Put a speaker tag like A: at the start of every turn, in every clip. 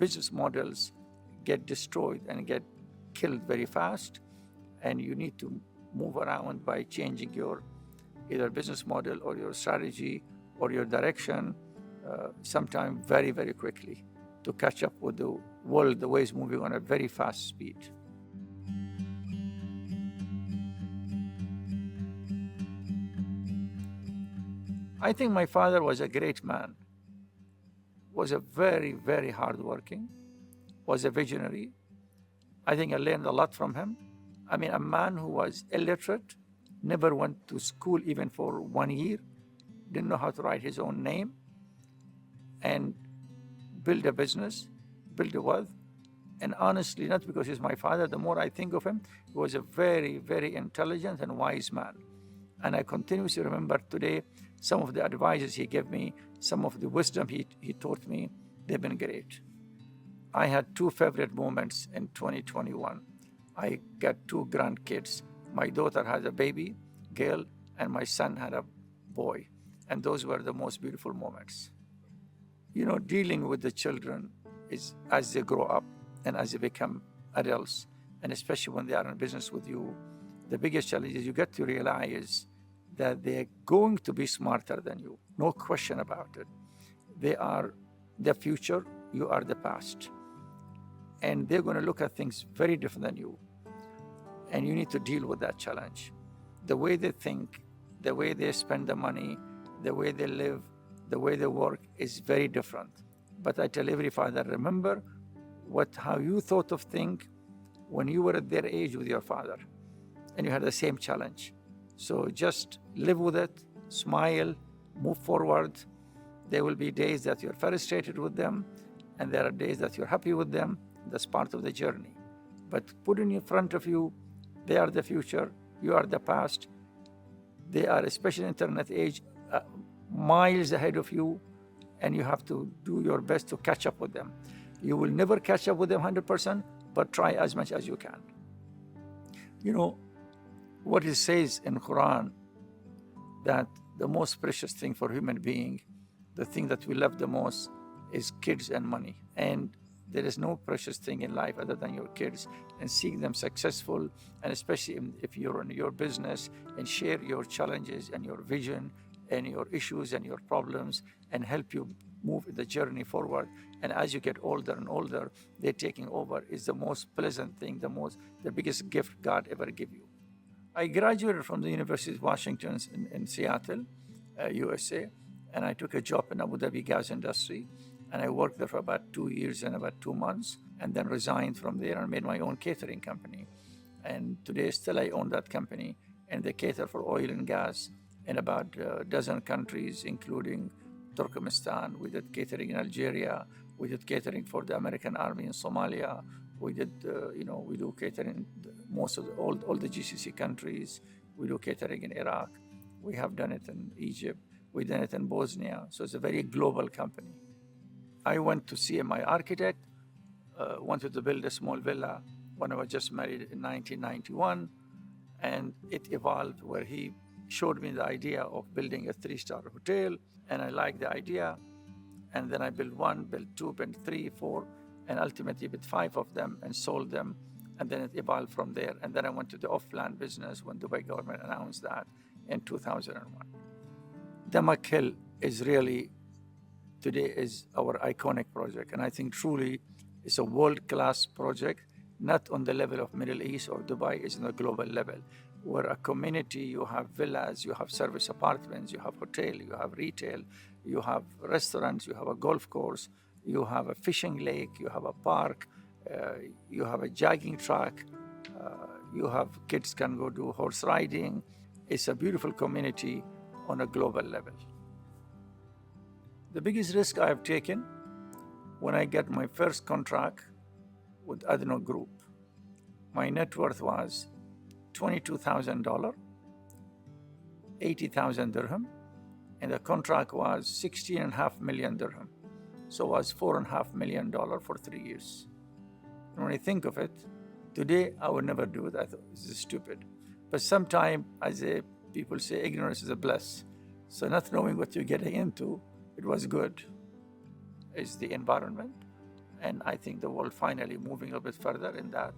A: business models get destroyed and get killed very fast, and you need to move around by changing your either business model or your strategy or your direction sometime very, very quickly to catch up with the world, the way it's moving on a very fast speed. I think my father was a great man, was a very, very hardworking, was a visionary. I think I learned a lot from him. I mean, a man who was illiterate, never went to school even for 1 year, didn't know how to write his own name, and build a business, build a wealth. And honestly, not because he's my father, the more I think of him, he was a very, very intelligent and wise man. And I continuously remember today some of the advices he gave me, some of the wisdom he taught me, they've been great. I had two favorite moments in 2021. I got two grandkids. My daughter had a baby, girl, and my son had a boy. And those were the most beautiful moments. You know, dealing with the children is as they grow up and as they become adults, and especially when they are in business with you, the biggest challenge is you get to realize that they're going to be smarter than you. No question about it. They are the future, you are the past. And they're going to look at things very different than you. And you need to deal with that challenge. The way they think, the way they spend the money, the way they live, the way they work is very different. But I tell every father, remember how you thought of things when you were at their age with your father and you had the same challenge. So just live with it, smile, move forward. There will be days that you're frustrated with them, and there are days that you're happy with them. That's part of the journey. But put in front of you, they are the future, you are the past. They are, especially in internet age, miles ahead of you, and you have to do your best to catch up with them. You will never catch up with them 100%, but try as much as you can. You know, what it says in Quran, that the most precious thing for human being, the thing that we love the most is kids and money. And there is no precious thing in life other than your kids, and seeing them successful, and especially if you're in your business, and share your challenges and your vision and your issues and your problems, and help you move the journey forward. And as you get older and older, they're taking over is the most pleasant thing, the biggest gift God ever give you. I graduated from the University of Washington in Seattle, USA, and I took a job in Abu Dhabi gas industry. And I worked there for about 2 years and about 2 months, and then resigned from there and made my own catering company. And today still I own that company, and they cater for oil and gas in about a dozen countries, including Turkmenistan. We did catering in Algeria. We did catering for the American Army in Somalia. We did, we do catering most of all the GCC countries. We do catering in Iraq. We have done it in Egypt. We've done it in Bosnia. So it's a very global company. I went to see my architect, wanted to build a small villa when I was just married in 1991. And it evolved where he showed me the idea of building a 3-star hotel. And I liked the idea. And then I built 1, built 2, built 3, 4, and ultimately built 5 of them and sold them. And then it evolved from there. And then I went to the off-land business when the Dubai government announced that in 2001. DAMAC Hill is really, today is our iconic project. And I think truly it's a world-class project, not on the level of Middle East or Dubai, it's on a global level. Where a community, you have villas, you have service apartments, you have hotel, you have retail, you have restaurants, you have a golf course, you have a fishing lake, you have a park, you have a jogging track, you have kids can go do horse riding. It's a beautiful community on a global level. The biggest risk I have taken when I got my first contract with Adno Group, my net worth was $22,000, 80,000 dirham, and the contract was 16.5 million dirham. So it was $4.5 million for 3 years. And when I think of it, today I would never do it. I thought this is stupid. But sometimes, as people say, ignorance is a bliss. So not knowing what you're getting into, it was good. It's the environment, And I think the world finally moving a bit further in that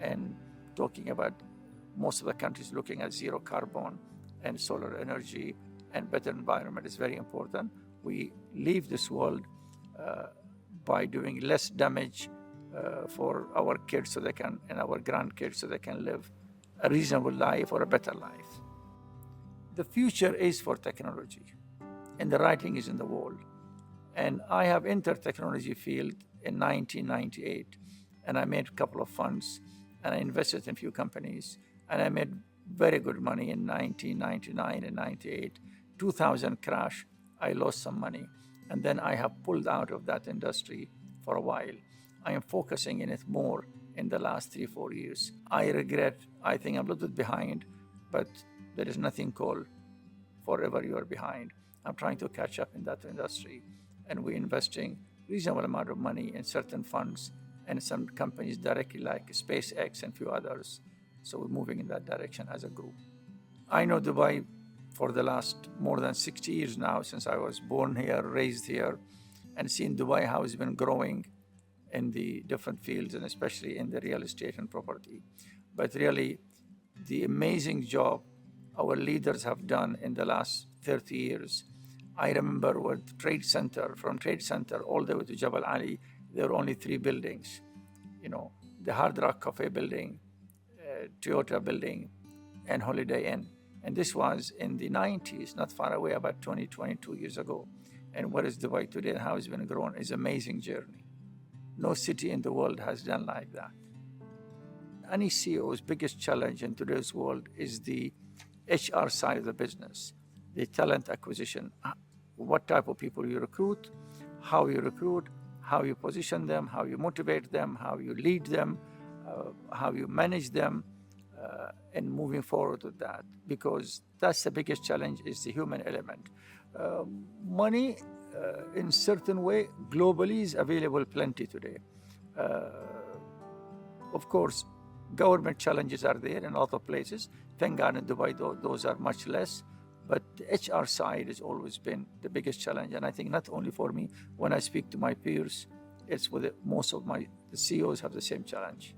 A: and talking about most of the countries looking at zero carbon and solar energy and better environment is very important. We leave this world by doing less damage for our kids so they can, and our grandkids so they can live a reasonable life or a better life. The future is for technology, and the writing is in the wall. And I have entered technology field in 1998, and I made a couple of funds, and I invested in a few companies, and I made very good money in 1999 and 98. 2000 crash, I lost some money, and then I have pulled out of that industry for a while. I am focusing in it more in the last 3-4 years. I regret, I think I'm a little bit behind, but there is nothing called forever you are behind. I'm trying to catch up in that industry, and we're investing reasonable amount of money in certain funds and some companies directly like SpaceX and a few others. So we're moving in that direction as a group. I know Dubai for the last more than 60 years now, since I was born here, raised here, and seen Dubai how it's been growing in the different fields and especially in the real estate and property. But really, the amazing job our leaders have done in the last 30 years. I remember with Trade Center, from Trade Center all the way to Jabal Ali, there were only 3 buildings. You know, the Hard Rock Cafe building, Toyota building, and Holiday Inn. And this was in the 90s, not far away, about 22 years ago. And what is Dubai today and how it's been grown is an amazing journey. No city in the world has done like that. Any CEO's biggest challenge in today's world is the HR side of the business, the talent acquisition. What type of people you recruit, how you position them, how you motivate them, how you lead them, how you manage them, and moving forward with that. Because that's the biggest challenge, is the human element. Money, in certain way, globally is available plenty today. Of course, government challenges are there in a lot of places. Thank God in Dubai, those are much less. But the HR side has always been the biggest challenge. And I think not only for me, when I speak to my peers, it's with most of the CEOs have the same challenge.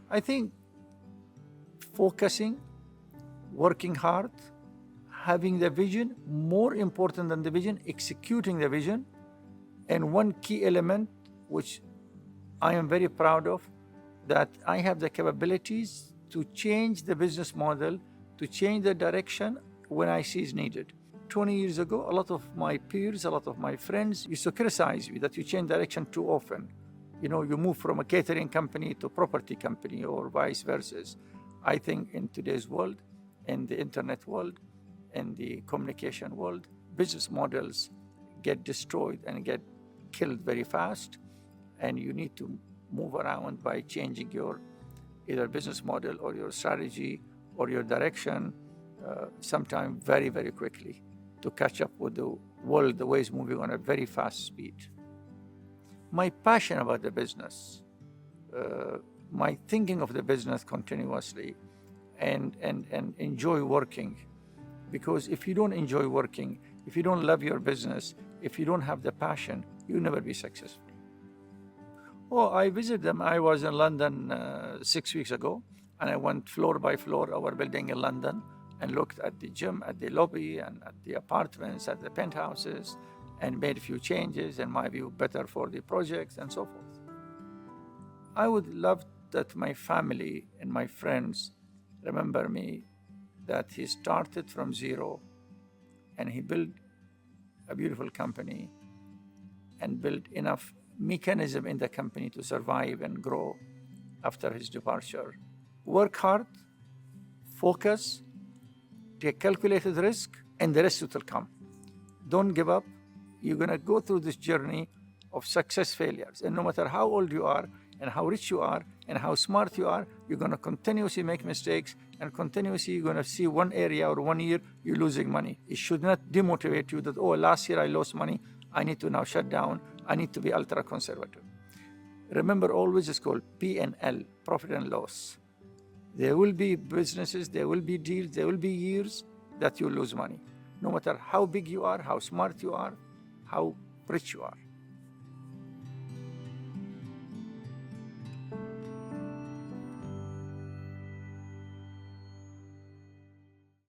A: I think focusing, working hard, having the vision, more important than the vision, executing the vision. And one key element, which I am very proud of, that I have the capabilities to change the business model, to change the direction when I see is needed. 20 years ago, a lot of my peers, a lot of my friends used to criticize me that you change direction too often. You know, you move from a catering company to a property company or vice versa. I think in today's world, in the internet world, in the communication world, business models get destroyed and get killed very fast. And you need to move around by changing your either business model or your strategy or your direction, sometime very, very quickly to catch up with the world, the way it's moving on a very fast speed. My passion about the business, my thinking of the business continuously, and enjoy working. Because if you don't enjoy working, if you don't love your business, if you don't have the passion, you'll never be successful. Oh, I visited them. I was in London 6 weeks ago, and I went floor by floor our building in London and looked at the gym, at the lobby, and at the apartments, at the penthouses, and made a few changes, in my view, better for the projects and so forth. I would love that my family and my friends remember me, that he started from zero and he built a beautiful company and built enough mechanism in the company to survive and grow after his departure. Work hard, focus, take calculated risk, and the rest will come. Don't give up. You're going to go through this journey of success failures. And no matter how old you are and how rich you are and how smart you are, you're going to continuously make mistakes, and continuously you're going to see one area or 1 year you're losing money. It should not demotivate you that, oh, last year I lost money, I need to now shut down, I need to be ultra conservative. Remember, always it's called P&L, profit and loss. There will be businesses, there will be deals, there will be years that you lose money. No matter how big you are, how smart you are, how rich you are.